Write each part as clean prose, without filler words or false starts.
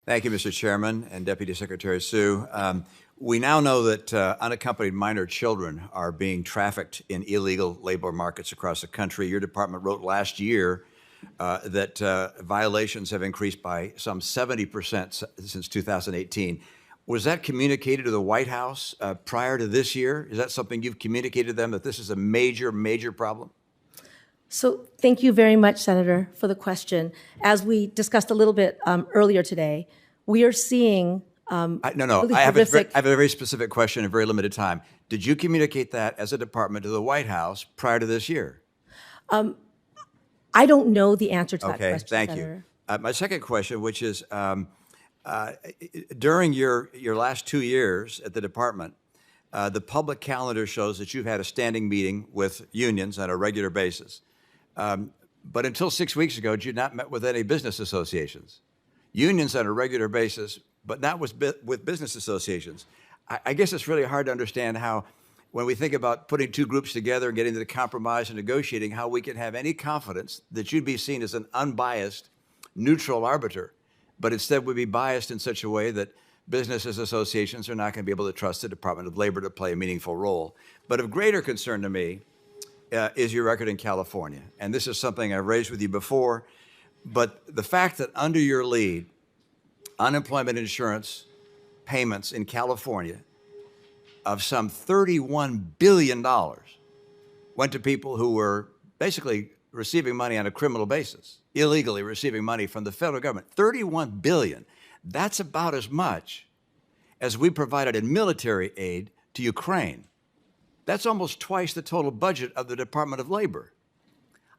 Thank you, Mr. Chairman and Deputy Secretary Sue. We now know that unaccompanied minor children are being trafficked in illegal labor markets across the country. Your department wrote last year that violations have increased by some 70% since 2018. Was that communicated to the White House prior to this year? Is that something you've communicated to them, that this is a major, major problem? So thank you very much, Senator, for the question. As we discussed a little bit earlier today, we are seeing really I have a very specific question in a very limited time. Did you communicate that as a department to the White House prior to this year? I don't know the answer to that question, Okay, thank Senator. you. My second question, which is, during your last 2 years at the department, the public calendar shows that you've had a standing meeting with unions on a regular basis. But until 6 weeks ago, you had not met with any business associations. Unions on a regular basis, but not with business associations. I guess it's really hard to understand how, when we think about putting two groups together and getting to the compromise and negotiating, how we can have any confidence that you'd be seen as an unbiased, neutral arbiter, but instead would be biased in such a way that businesses associations are not going to be able to trust the Department of Labor to play a meaningful role. But of greater concern to me is your record in California. And this is something I've raised with you before, but the fact that under your lead, unemployment insurance payments in California of some $31 billion went to people who were basically receiving money on a criminal basis, illegally receiving money from the federal government. $31 billion. That's about as much as we provided in military aid to Ukraine. That's almost twice the total budget of the Department of Labor.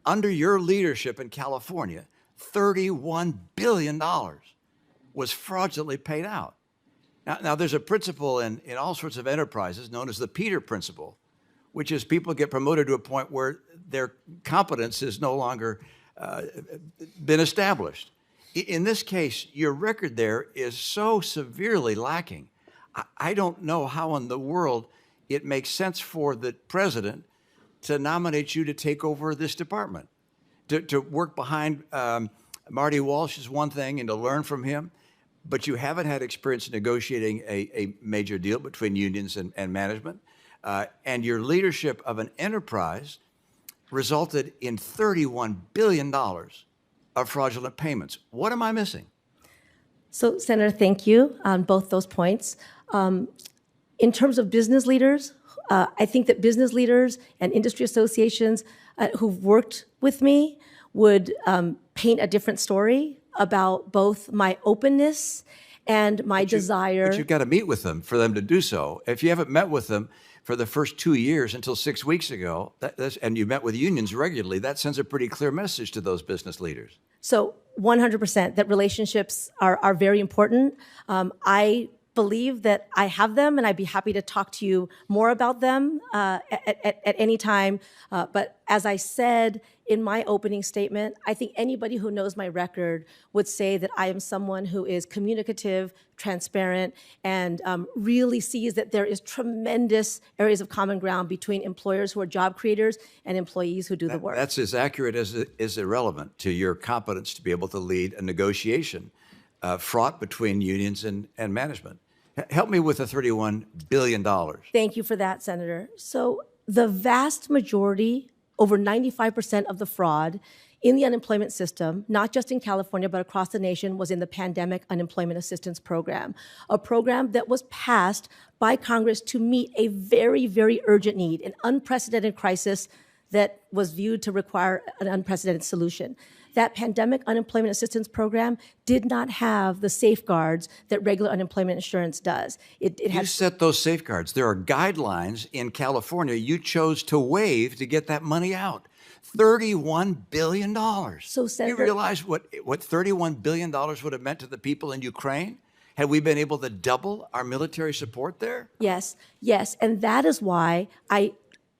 Under your leadership in California, $31 billion was fraudulently paid out. Now, there's a principle in all sorts of enterprises known as the Peter Principle, which is people get promoted to a point where their competence is no longer been established. In this case, your record there is so severely lacking. I don't know how in the world it makes sense for the president to nominate you to take over this department. To work behind Marty Walsh is one thing, and to learn from him, but you haven't had experience negotiating a major deal between unions and management. And your leadership of an enterprise resulted in $31 billion of fraudulent payments. What am I missing? So, Senator, thank you on both those points. In terms of business leaders, I think that business leaders and industry associations who've worked with me would paint a different story about both my openness and my desire. But you've got to meet with them for them to do so. If you haven't met with them for the first 2 years until 6 weeks ago, and you met with unions regularly, that sends a pretty clear message to those business leaders. So 100% that relationships are very important. I believe that I have them, and I'd be happy to talk to you more about them at any time. But as I said in my opening statement, I think anybody who knows my record would say that I am someone who is communicative, transparent, and really sees that there is tremendous areas of common ground between employers who are job creators and employees who do the work. That's as accurate as it is irrelevant to your competence to be able to lead a negotiation fraught between unions and management. Help me with the $31 billion. Thank you for that, Senator. So the vast majority, over 95% of the fraud in the unemployment system, not just in California, but across the nation, was in the Pandemic Unemployment Assistance Program, a program that was passed by Congress to meet a very, very urgent need, an unprecedented crisis that was viewed to require an unprecedented solution. That Pandemic Unemployment Assistance Program did not have the safeguards that regular unemployment insurance does. You set those safeguards. There are guidelines in California you chose to waive to get that money out. $31 billion. So, Senator, you realize what $31 billion would have meant to the people in Ukraine? Had we been able to double our military support there? Yes, yes. And that is why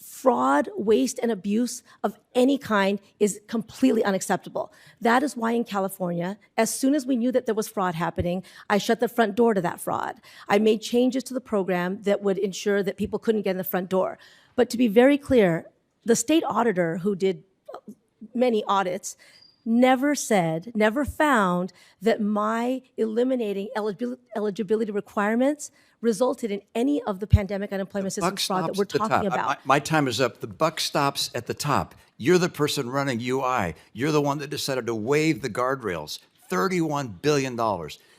fraud, waste, and abuse of any kind is completely unacceptable. That is why in California, as soon as we knew that there was fraud happening, I shut the front door to that fraud. I made changes to the program that would ensure that people couldn't get in the front door. But to be very clear, the state auditor who did many audits never said, never found that my eliminating eligibility requirements resulted in any of the pandemic unemployment assistance fraud that we're talking about. My time is up. The buck stops at the top. You're the person running UI. You're the one that decided to waive the guardrails. $31 billion.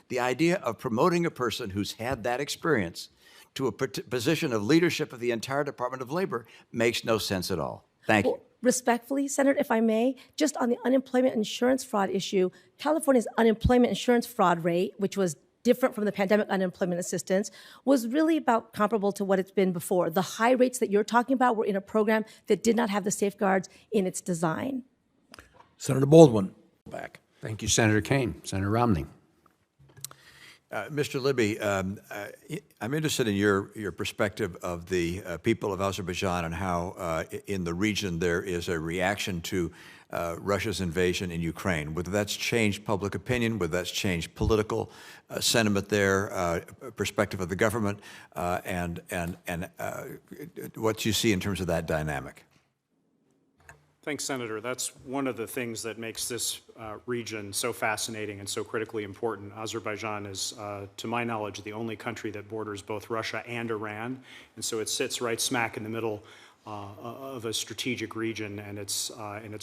The idea of promoting a person who's had that experience to a position of leadership of the entire Department of Labor makes no sense at all. Thank you. Respectfully, Senator, if I may, just on the unemployment insurance fraud issue, California's unemployment insurance fraud rate, which was different from the pandemic unemployment assistance, was really about comparable to what it's been before. The high rates that you're talking about were in a program that did not have the safeguards in its design. Senator Baldwin. Back. Thank you, Senator Kaine. Senator Romney. Mr. Libby, I'm interested in your perspective of the people of Azerbaijan and how in the region there is a reaction to Russia's invasion in Ukraine, whether that's changed public opinion, whether that's changed political sentiment there, perspective of the government, and what you see in terms of that dynamic. Thanks, Senator. That's one of the things that makes this region so fascinating and so critically important. Azerbaijan is, to my knowledge, the only country that borders both Russia and Iran, and so it sits right smack in the middle of a strategic region, and its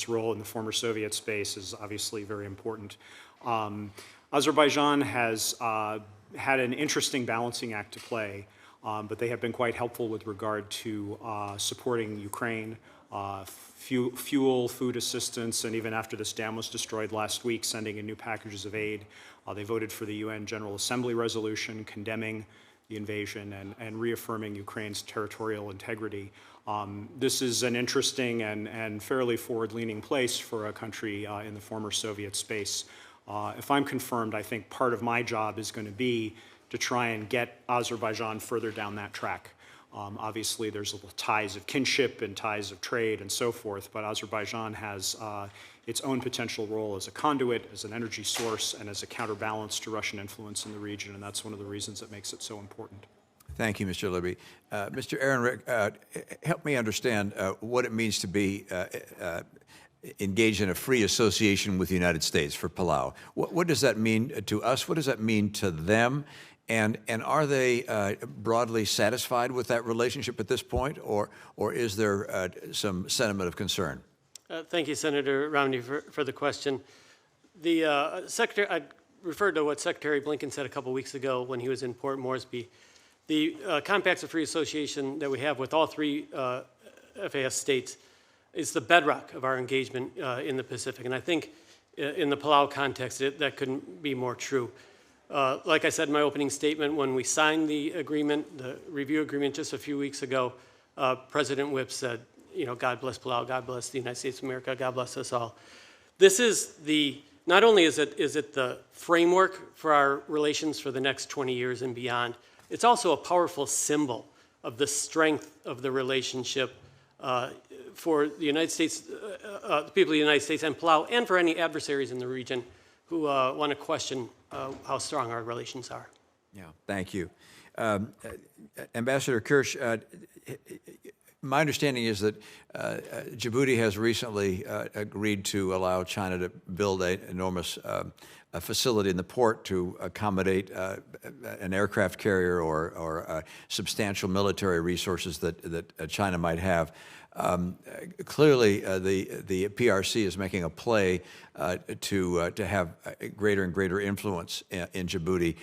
role in the former Soviet space is obviously very important. Azerbaijan has had an interesting balancing act to play, but they have been quite helpful with regard to supporting Ukraine, fuel, food assistance, and even after this dam was destroyed last week, sending in new packages of aid. They voted for the UN General Assembly resolution condemning the invasion and reaffirming Ukraine's territorial integrity. This is an interesting and fairly forward-leaning place for a country in the former Soviet space. If I'm confirmed, I think part of my job is going to be to try and get Azerbaijan further down that track. Obviously, there's ties of kinship and ties of trade and so forth, but Azerbaijan has its own potential role as a conduit, as an energy source, and as a counterbalance to Russian influence in the region, and that's one of the reasons that makes it so important. Thank you, Mr. Libby. Mr. Ehrenreich, help me understand what it means to be engaged in a free association with the United States for Palau. What does that mean to us? What does that mean to them? And are they broadly satisfied with that relationship at this point, or is there some sentiment of concern? Thank you, Senator Romney, for the question. The Secretary, I referred to what Secretary Blinken said a couple weeks ago when he was in Port Moresby. The compacts of free association that we have with all three FAS states is the bedrock of our engagement in the Pacific. And I think in the Palau context, that couldn't be more true. Like I said in my opening statement, when we signed the agreement, the review agreement just a few weeks ago, President Whip said, you know, God bless Palau, God bless the United States of America, God bless us all. This is not only is it the framework for our relations for the next 20 years and beyond, it's also a powerful symbol of the strength of the relationship for the United States, the people of the United States and Palau, and for any adversaries in the region who want to question how strong our relations are. Yeah, thank you. Ambassador Kirsch, my understanding is that Djibouti has recently agreed to allow China to build an enormous facility in the port to accommodate an aircraft carrier or substantial military resources that China might have. Clearly, the PRC is making a play to have greater and greater influence in Djibouti.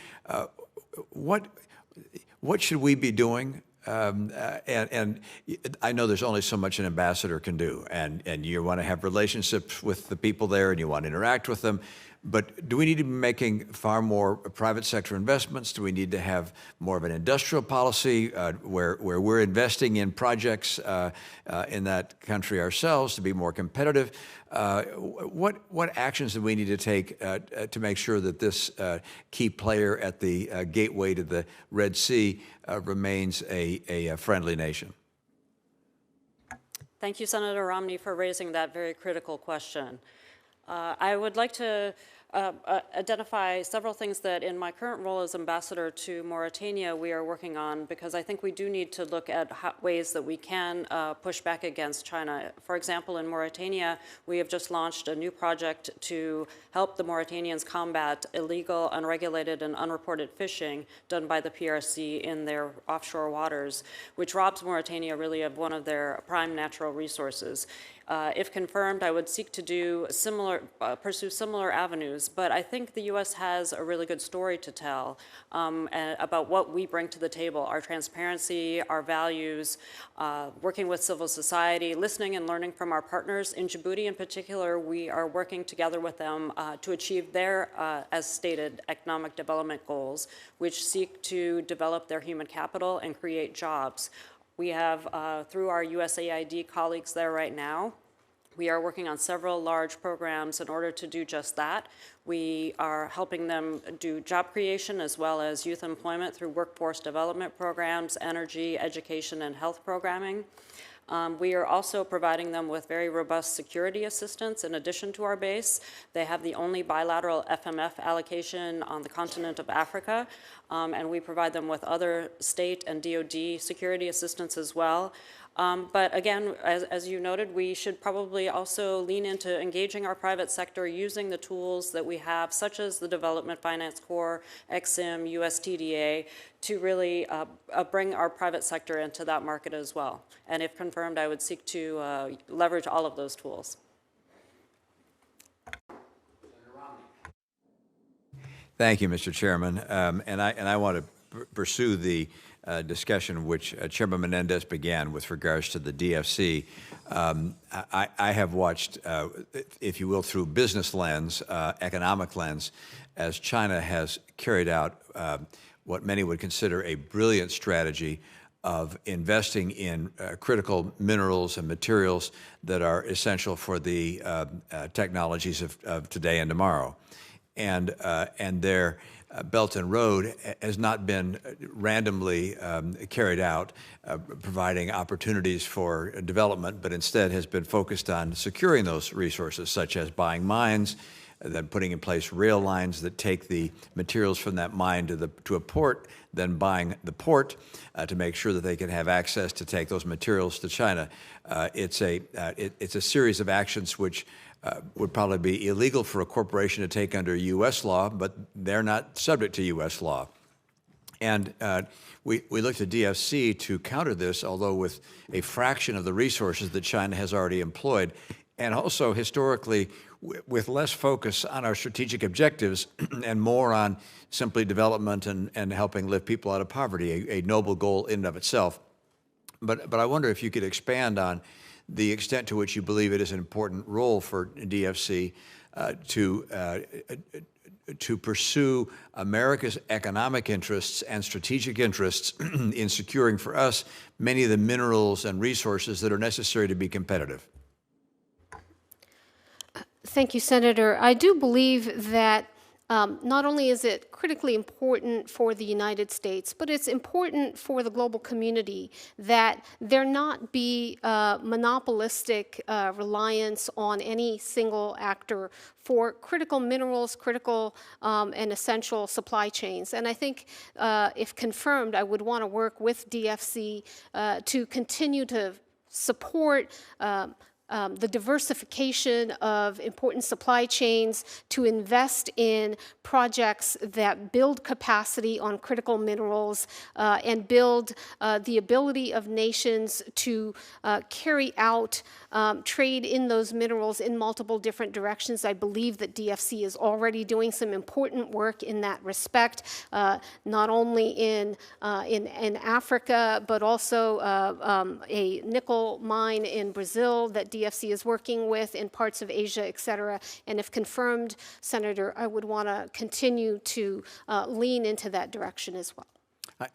What should we be doing? And I know there's only so much an ambassador can do, and you want to have relationships with the people there, and you want to interact with them. But do we need to be making far more private sector investments? Do we need to have more of an industrial policy where we're investing in projects in that country ourselves to be more competitive? What actions do we need to take to make sure that this key player at the gateway to the Red Sea remains a friendly nation? Thank you, Senator Romney, for raising that very critical question. I would like to identify several things that in my current role as ambassador to Mauritania we are working on, because I think we do need to look at ways that we can push back against China. For example, in Mauritania, we have just launched a new project to help the Mauritanians combat illegal, unregulated, and unreported fishing done by the PRC in their offshore waters, which robs Mauritania really of one of their prime natural resources. If confirmed, I would seek to do pursue similar avenues, but I think the U.S. has a really good story to tell about what we bring to the table, our transparency, our values, working with civil society, listening and learning from our partners. In Djibouti in particular, we are working together with them to achieve their, as stated, economic development goals, which seek to develop their human capital and create jobs. We have, through our USAID colleagues there right now, we are working on several large programs in order to do just that. We are helping them do job creation as well as youth employment through workforce development programs, energy, education, and health programming. We are also providing them with very robust security assistance in addition to our base. They have the only bilateral FMF allocation on the continent of Africa, and we provide them with other state and DoD security assistance as well. But again, as you noted, we should probably also lean into engaging our private sector using the tools that we have, such as the Development Finance Corps, EXIM, USTDA, to really bring our private sector into that market as well. And if confirmed, I would seek to leverage all of those tools. Thank you, Mr. Chairman. And I want to pursue the discussion which Chairman Menendez began with regards to the DFC. I have watched, if you will, through business lens, economic lens, as China has carried out what many would consider a brilliant strategy of investing in critical minerals and materials that are essential for the technologies of today and tomorrow. And their Belt and Road has not been randomly carried out, providing opportunities for development, but instead has been focused on securing those resources, such as buying mines, then putting in place rail lines that take the materials from that mine to a port, then buying the port to make sure that they can have access to take those materials to China. It's a series of actions which would probably be illegal for a corporation to take under U.S. law, but they're not subject to U.S. law. And we looked at DFC to counter this, although with a fraction of the resources that China has already employed, and also historically with less focus on our strategic objectives and more on simply development and helping lift people out of poverty, a noble goal in and of itself. But I wonder if you could expand on the extent to which you believe it is an important role for DFC to pursue America's economic interests and strategic interests in securing for us many of the minerals and resources that are necessary to be competitive. Thank you, Senator. I do believe that not only is it critically important for the United States, but it's important for the global community that there not be monopolistic reliance on any single actor for critical minerals, critical and essential supply chains. And I think if confirmed, I would want to work with DFC to continue to support the diversification of important supply chains, to invest in projects that build capacity on critical minerals and build the ability of nations to carry out trade in those minerals in multiple different directions. I believe that DFC is already doing some important work in that respect, not only in Africa, but also a nickel mine in Brazil that DFC is working with in parts of Asia, et cetera. And if confirmed, Senator, I would want to continue to lean into that direction as well.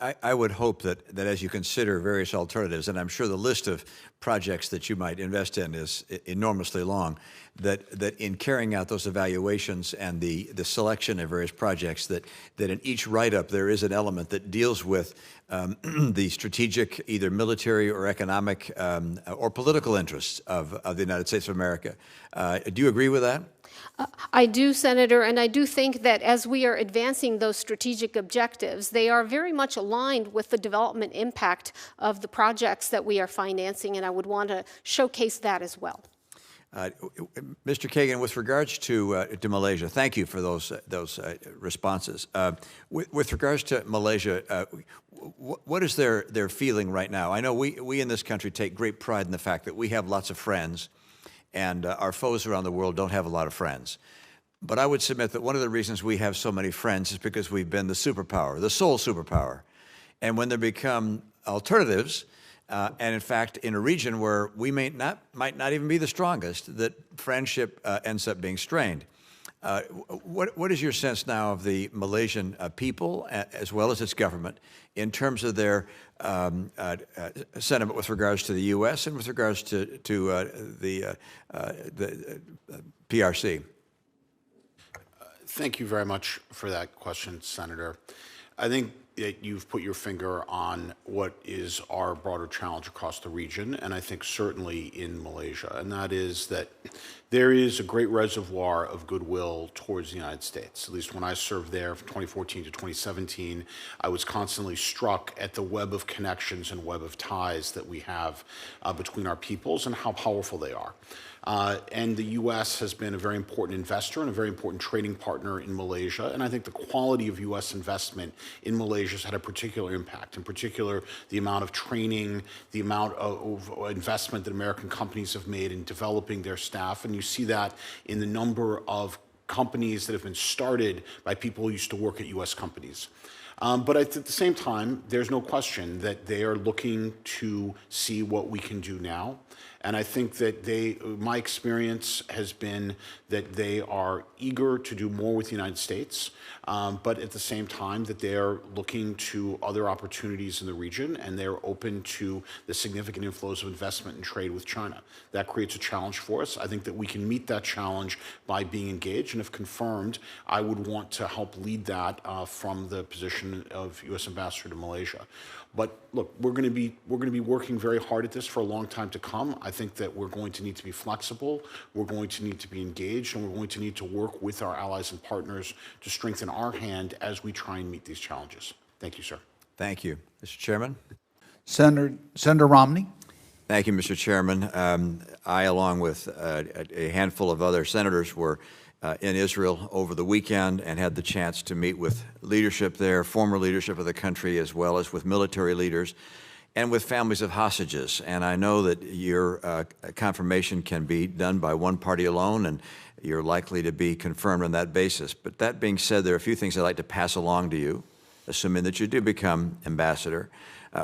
I would hope that as you consider various alternatives, and I'm sure the list of projects that you might invest in is enormously long, that in carrying out those evaluations and the selection of various projects, that in each write-up there is an element that deals with the strategic, either military or economic or political interests of the United States of America. Do you agree with that? I do, Senator, and I do think that as we are advancing those strategic objectives, they are very much aligned with the development impact of the projects that we are financing, and I would want to showcase that as well. Mr. Kagan, with regards to Malaysia, thank you for those responses. With regards to Malaysia, what is their feeling right now? I know we in this country take great pride in the fact that we have lots of friends, and our foes around the world don't have a lot of friends. But I would submit that one of the reasons we have so many friends is because we've been the superpower, the sole superpower. And when there become alternatives, and in fact, in a region where we might not even be the strongest, that friendship ends up being strained. What is your sense now of the Malaysian people, as well as its government, in terms of their sentiment with regards to the U.S. and with regards to the PRC? Thank you very much for that question, Senator. I think that you've put your finger on what is our broader challenge across the region, and I think certainly in Malaysia, and that is that there is a great reservoir of goodwill towards the United States. At least when I served there from 2014 to 2017, I was constantly struck at the web of connections and web of ties that we have between our peoples and how powerful they are. And the U.S. has been a very important investor and a very important trading partner in Malaysia. And I think the quality of U.S. investment in Malaysia has had a particular impact. In particular, the amount of training, the amount of investment that American companies have made in developing their staff. And you see that in the number of companies that have been started by people who used to work at U.S. companies. But at the same time, there's no question that they are looking to see what we can do now. And I think that my experience has been that they are eager to do more with the United States, but at the same time that they are looking to other opportunities in the region, and they're open to the significant inflows of investment and trade with China. That creates a challenge for us. I think that we can meet that challenge by being engaged, and if confirmed, I would want to help lead that from the position of U.S. Ambassador to Malaysia. But look, we're going to be working very hard at this for a long time to come. I think that we're going to need to be flexible, we're going to need to be engaged, and we're going to need to work with our allies and partners to strengthen our hand as we try and meet these challenges. Thank you, sir. Thank you. Mr. Chairman? Senator Romney. Thank you, Mr. Chairman. I, along with a handful of other senators, were in Israel over the weekend and had the chance to meet with leadership there, former leadership of the country, as well as with military leaders and with families of hostages. And I know that your confirmation can be done by one party alone, and you're likely to be confirmed on that basis. But that being said, there are a few things I'd like to pass along to you, assuming that you do become ambassador.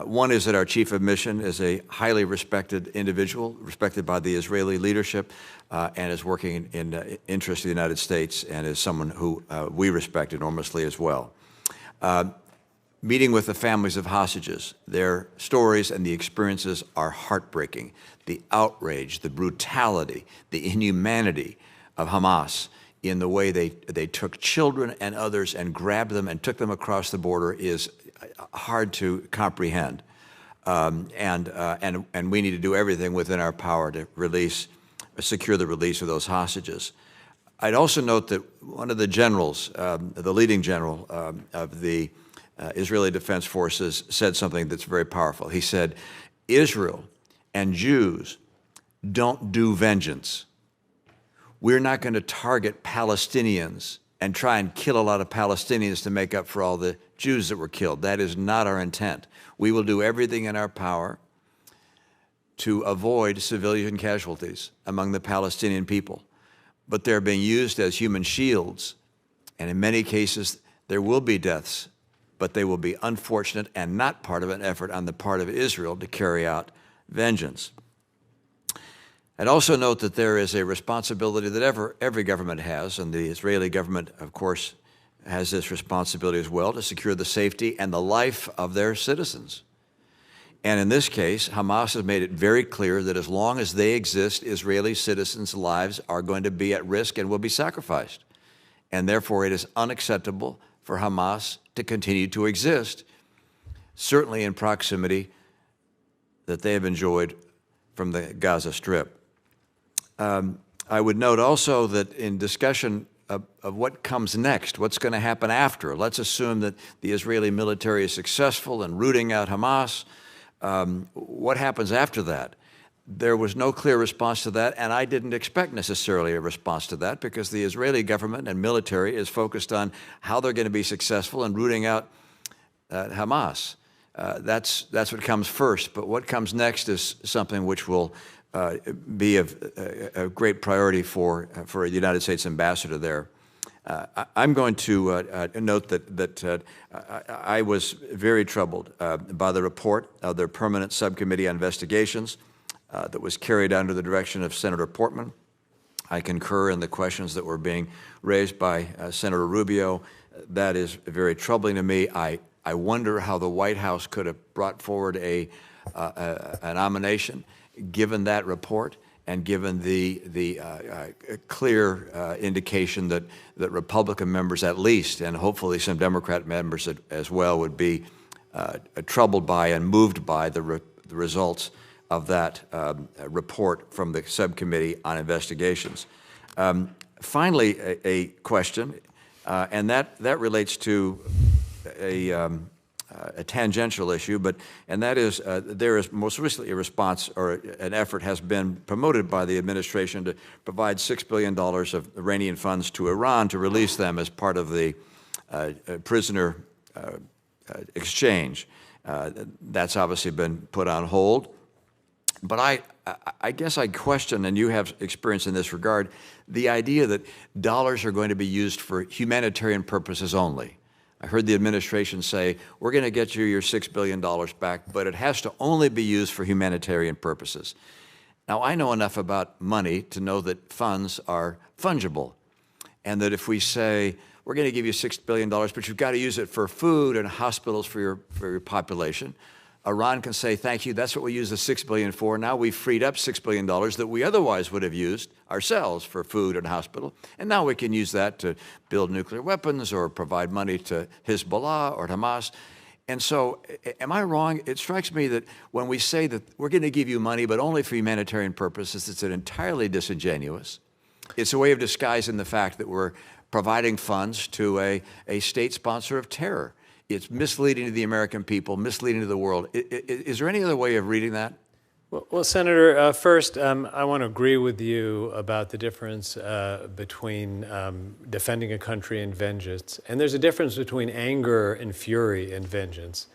One is that our chief of mission is a highly respected individual, respected by the Israeli leadership, and is working in the interest of the United States, and is someone who we respect enormously as well. Meeting with the families of hostages, their stories and the experiences are heartbreaking. The outrage, the brutality, the inhumanity of Hamas in the way they took children and others and grabbed them and took them across the border is hard to comprehend. And we need to do everything within our power to secure the release of those hostages. I'd also note that one of the generals, the leading general of the Israeli Defense Forces, said something that's very powerful. He said, Israel and Jews don't do vengeance. We're not going to target Palestinians and try and kill a lot of Palestinians to make up for all the Jews that were killed. That is not our intent. We will do everything in our power to avoid civilian casualties among the Palestinian people. But they're being used as human shields, and in many cases there will be deaths, but they will be unfortunate and not part of an effort on the part of Israel to carry out vengeance. I'd also note that there is a responsibility that every government has, and the Israeli government, of course, has this responsibility as well, to secure the safety and the life of their citizens. And in this case, Hamas has made it very clear that as long as they exist, Israeli citizens' lives are going to be at risk and will be sacrificed. And therefore, it is unacceptable for Hamas to continue to exist, certainly in proximity that they have enjoyed from the Gaza Strip. I would note also that in discussion of what comes next, what's going to happen after, let's assume that the Israeli military is successful in rooting out Hamas. What happens after that? There was no clear response to that, and I didn't expect necessarily a response to that because the Israeli government and military is focused on how they're going to be successful in rooting out Hamas. That's what comes first, but what comes next is something which will be a great priority for a United States ambassador there. I'm going to note that I was very troubled by the report of the Permanent Subcommittee on Investigations that was carried under the direction of Senator Portman. I concur in the questions that were being raised by Senator Rubio. That is very troubling to me. I wonder how the White House could have brought forward a nomination given that report and given the clear indication that Republican members at least, and hopefully some Democrat members as well, would be troubled by and moved by the results of that report from the Subcommittee on Investigations. Finally, a question, and that relates to a tangential issue, and that is there is most recently a response or an effort has been promoted by the administration to provide $6 billion of Iranian funds to Iran to release them as part of the prisoner exchange. That's obviously been put on hold. But I guess I question, and you have experience in this regard, the idea that dollars are going to be used for humanitarian purposes only. I heard the administration say, we're going to get you your $6 billion back, but it has to only be used for humanitarian purposes. Now, I know enough about money to know that funds are fungible, and that if we say, we're going to give you $6 billion, but you've got to use it for food and hospitals for your population, Iran can say, thank you, that's what we use the $6 billion for. Now we've freed up $6 billion that we otherwise would have used ourselves for food and hospital, and now we can use that to build nuclear weapons or provide money to Hezbollah or Hamas. And so, am I wrong? It strikes me that when we say that we're going to give you money, but only for humanitarian purposes, it's entirely disingenuous. It's a way of disguising the fact that we're providing funds to a state sponsor of terror. It's misleading to the American people, misleading to the world. Is there any other way of reading that? Well, Senator, first, I want to agree with you about the difference between defending a country and vengeance. And there's a difference between anger and fury and vengeance.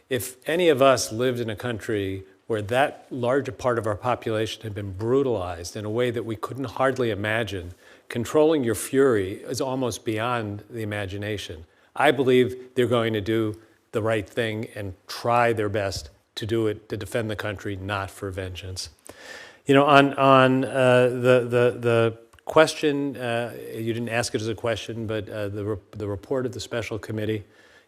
If any of us lived in a country where that large a part of our population had been brutalized in a way that we couldn't hardly imagine, controlling your fury is almost beyond the imagination. I believe they're going to do the right thing and try their best to do it, to defend the country, not for vengeance. You know, on the question, you didn't ask it as a question, but the report of the special committee,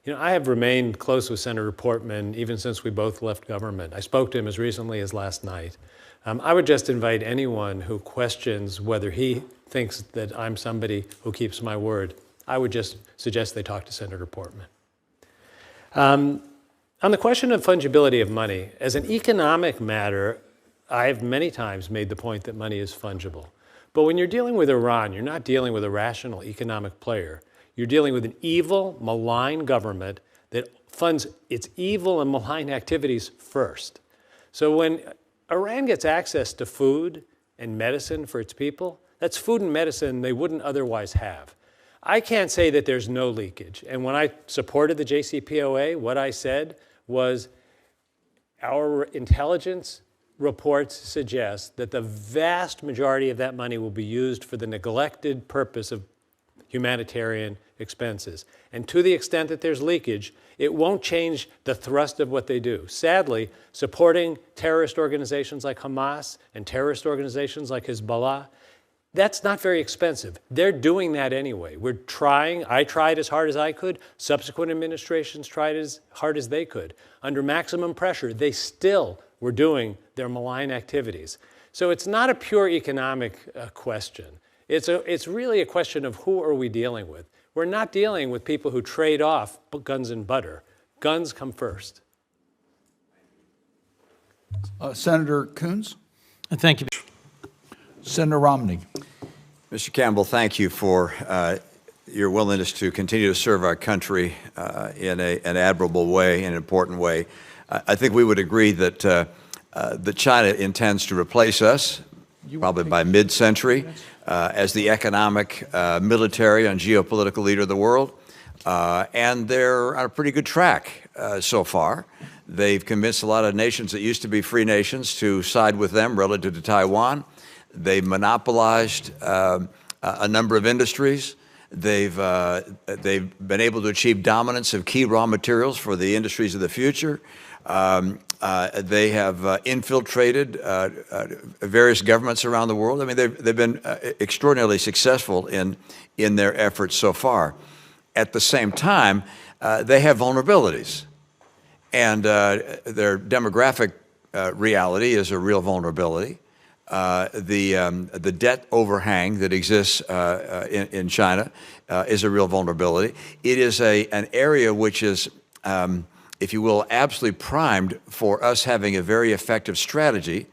you know, I have remained close with Senator Portman even since we both left government. I spoke to him as recently as last night. I would just invite anyone who questions whether he thinks that I'm somebody who keeps my word, I would just suggest they talk to Senator Portman. On the question of fungibility of money, as an economic matter, I've many times made the point that money is fungible. But when you're dealing with Iran, you're not dealing with a rational economic player. You're dealing with an evil, malign government that funds its evil and malign activities first. So when Iran gets access to food and medicine for its people, that's food and medicine they wouldn't otherwise have. I can't say that there's no leakage. And when I supported the JCPOA, what I said was our intelligence reports suggest that the vast majority of that money will be used for the neglected purpose of humanitarian expenses. And to the extent that there's leakage, it won't change the thrust of what they do. Sadly, supporting terrorist organizations like Hamas and terrorist organizations like Hezbollah, that's not very expensive. They're doing that anyway. We're trying. I tried as hard as I could. Subsequent administrations tried as hard as they could. Under maximum pressure, they still were doing their malign activities. So it's not a pure economic question. It's really a question of who are we dealing with. We're not dealing with people who trade off guns and butter. Guns come first. Senator Coons? Thank you. Senator Romney? Mr. Campbell, thank you for your willingness to continue to serve our country in an admirable way, an important way. I think we would agree that that China intends to replace us, probably by mid-century, as the economic, military, and geopolitical leader of the world. And they're on a pretty good track so far. They've convinced a lot of nations that used to be free nations to side with them relative to Taiwan. They've monopolized a number of industries. They've been able to achieve dominance of key raw materials for the industries of the future. They have infiltrated various governments around the world. I mean, they've been extraordinarily successful in their efforts so far. At the same time, they have vulnerabilities, and their demographic reality is a real vulnerability. The debt overhang that exists in China is a real vulnerability. It is an area which is, if you will, absolutely primed for us having a very effective strategy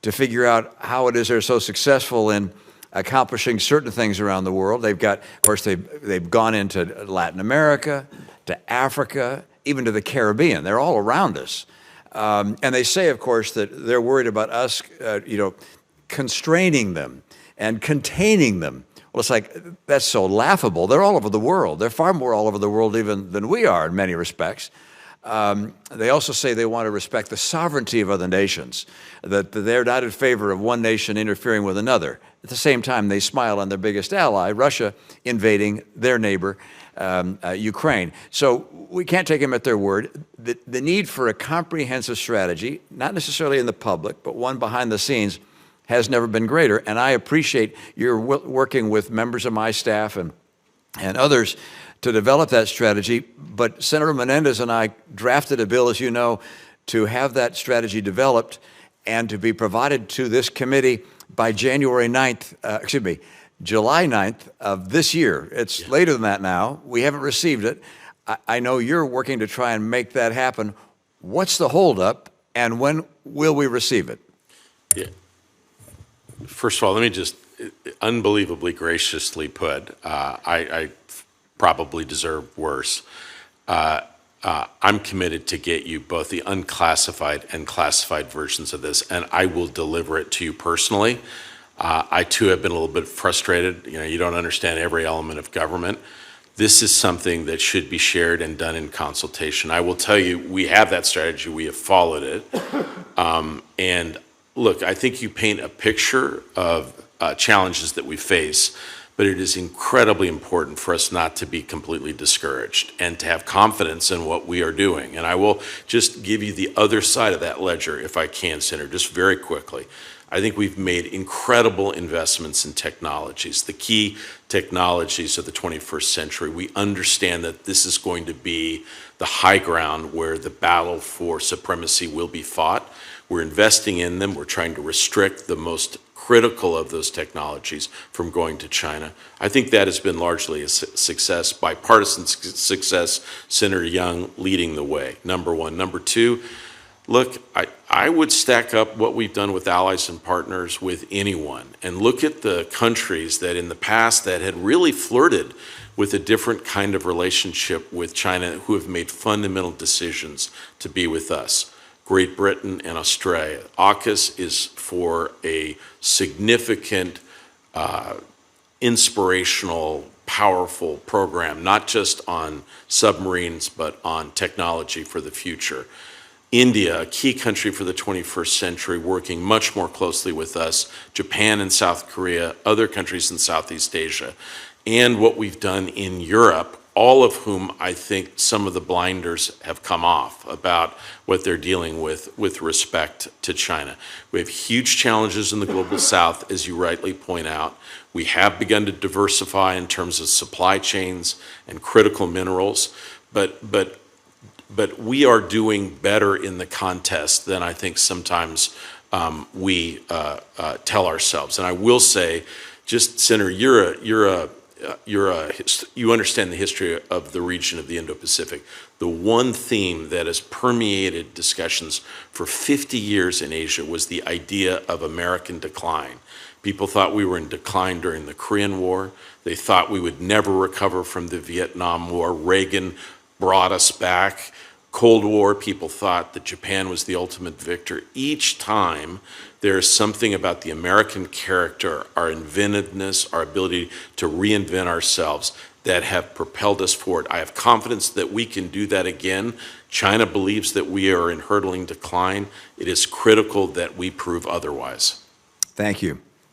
to figure out how it is they're so successful in accomplishing certain things around the world. They've got, of course, they've gone into Latin America, to Africa, even to the Caribbean. They're all around us. And they say, of course, that they're worried about us, constraining them and containing them. Well, it's like, that's so laughable. They're all over the world. They're far more all over the world even than we are in many respects. They also say they want to respect the sovereignty of other nations, that they're not in favor of one nation interfering with another. At the same time, they smile on their biggest ally, Russia, invading their neighbor, Ukraine. So we can't take them at their word. The need for a comprehensive strategy, not necessarily in the public, but one behind the scenes, has never been greater. And I appreciate your working with members of my staff and others to develop that strategy. But Senator Menendez and I drafted a bill, as you know, to have that strategy developed and to be provided to this committee by July 9th of this year. It's later than that now. We haven't received it. I know you're working to try and make that happen. What's the holdup, and when will we receive it? Yeah. First of all, let me just unbelievably graciously put, I probably deserve worse. I'm committed to get you both the unclassified and classified versions of this, and I will deliver it to you personally. I too have been a little bit frustrated. You don't understand every element of government. This is something that should be shared and done in consultation. I will tell you, we have that strategy. We have followed it. And look, I think you paint a picture of challenges that we face, but it is incredibly important for us not to be completely discouraged and to have confidence in what we are doing. And I will just give you the other side of that ledger, if I can, Senator, just very quickly. I think we've made incredible investments in technologies, the key technologies of the 21st century. We understand that this is going to be the high ground where the battle for supremacy will be fought. We're investing in them. We're trying to restrict the most critical of those technologies from going to China. I think that has been largely a success, bipartisan success, Senator Young leading the way, number one. Number two, look, I would stack up what we've done with allies and partners with anyone and look at the countries that in the past that had really flirted with a different kind of relationship with China who have made fundamental decisions to be with us. Great Britain and Australia. AUKUS is for a significant, inspirational, powerful program, not just on submarines, but on technology for the future. India, a key country for the 21st century, working much more closely with us, Japan and South Korea, other countries in Southeast Asia, and what we've done in Europe, all of whom I think some of the blinders have come off about what they're dealing with respect to China. We have huge challenges in the global south, as you rightly point out. We have begun to diversify in terms of supply chains and critical minerals, but we are doing better in the contest than I think sometimes we tell ourselves. And I will say, just Senator, you understand the history of the region of the Indo-Pacific. The one theme that has permeated discussions for 50 years in Asia was the idea of American decline. People thought we were in decline during the Korean War. They thought we would never recover from the Vietnam War. Reagan brought us back. Cold War, people thought that Japan was the ultimate victor. Each time, there is something about the American character, our inventiveness, our ability to reinvent ourselves that have propelled us forward. I have confidence that we can do that again. China believes that we are in hurtling decline. It is critical that we prove otherwise. Thank you.